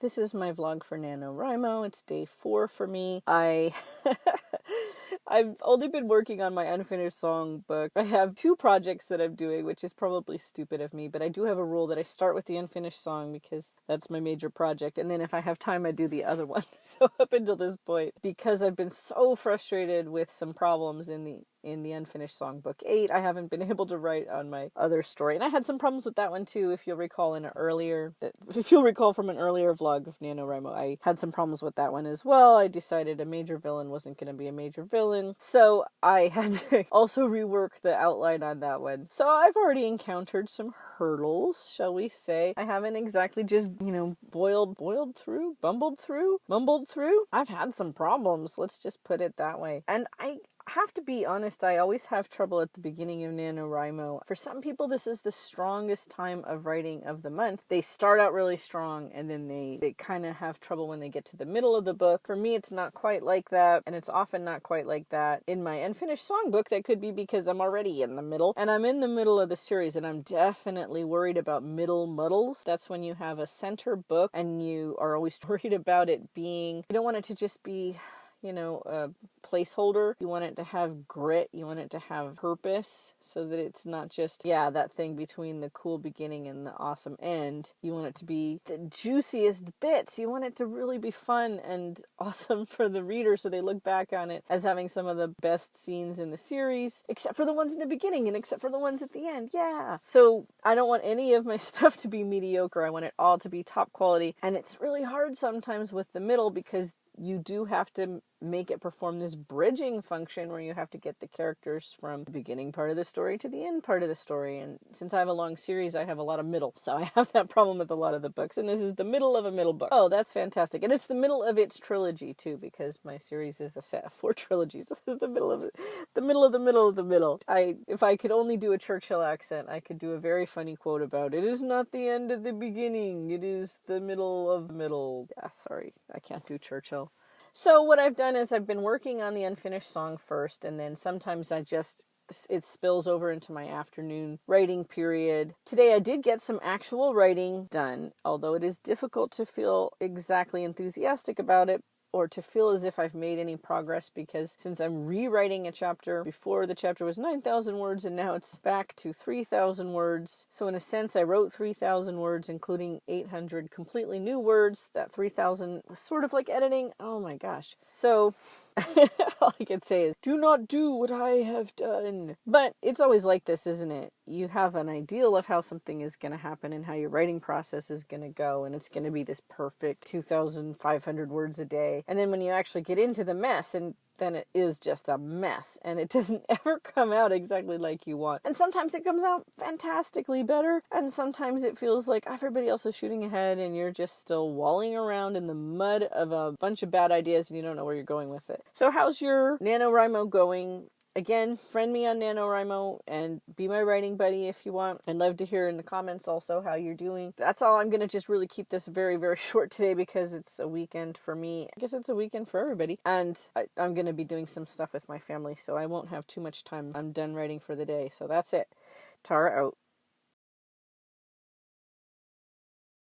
This is my vlog for Nanowrimo. It's day 4 for me. I've only been working on my unfinished song book. I have 2 projects that I'm doing, which is probably stupid of me, but I do have a rule that I start with the unfinished song because that's my major project, and then if I have time I do the other one. So up until this point, because I've been so frustrated with some problems in the unfinished song book 8, I haven't been able to write on my other story. And I had some problems with that one too, if you'll recall from an earlier vlog of NaNoWriMo. I had some problems with that one as well. I decided a major villain wasn't going to be a major villain, so I had to also rework the outline on that one. So I've already encountered some hurdles, shall we say. I haven't exactly just, mumbled through. I've had some problems, let's just put it that way. And I have to be honest, I always have trouble at the beginning of NaNoWriMo. For some people, this is the strongest time of writing of the month. They start out really strong, and then they kind of have trouble when they get to the middle of the book. For me, it's not quite like that, and it's often not quite like that. In my unfinished songbook, that could be because I'm already in the middle, and I'm in the middle of the series, and I'm definitely worried about Middle Muddles. That's when you have a center book, and you are always worried about it being, you don't want it to just be, a placeholder. You want it to have grit. You want it to have purpose, so that it's not just, that thing between the cool beginning and the awesome end. You want it to be the juiciest bits. You want it to really be fun and awesome for the reader, so they look back on it as having some of the best scenes in the series, except for the ones in the beginning and except for the ones at the end. So I don't want any of my stuff to be mediocre. I want it all to be top quality, and it's really hard sometimes with the middle because you do have to make it perform this bridging function where you have to get the characters from the beginning part of the story to the end part of the story. And since I have a long series, I have a lot of middle. So I have that problem with a lot of the books. And this is the middle of a middle book. Oh, that's fantastic. And it's the middle of its trilogy too, because my series is a set of 4 trilogies. This is the middle of the middle of the middle of the middle. If I could only do a Churchill accent, I could do a very funny quote about it is not the end of the beginning. It is the middle of the middle. Yeah, sorry. I can't do Churchill. So what I've done is I've been working on the unfinished song first, and then sometimes it spills over into my afternoon writing period. Today I did get some actual writing done, although it is difficult to feel exactly enthusiastic about it, or to feel as if I've made any progress, because since I'm rewriting a chapter, before the chapter was 9,000 words and now it's back to 3,000 words. So in a sense, I wrote 3,000 words, including 800 completely new words. That 3,000 was sort of like editing. Oh my gosh. So all I can say is, do not do what I have done. But it's always like this, isn't it? You have an ideal of how something is going to happen and how your writing process is going to go, and it's going to be this perfect 2,500 words a day. And then when you actually get into the mess, and then it is just a mess, and it doesn't ever come out exactly like you want. And sometimes it comes out fantastically better, and sometimes it feels like everybody else is shooting ahead and you're just still walling around in the mud of a bunch of bad ideas and you don't know where you're going with it. So how's your NaNoWriMo going? Again, friend me on NaNoWriMo and be my writing buddy if you want. I'd love to hear in the comments also how you're doing. That's all. I'm going to just really keep this very, very short today because it's a weekend for me. I guess it's a weekend for everybody. And I'm going to be doing some stuff with my family, so I won't have too much time. I'm done writing for the day. So that's it. Tara out.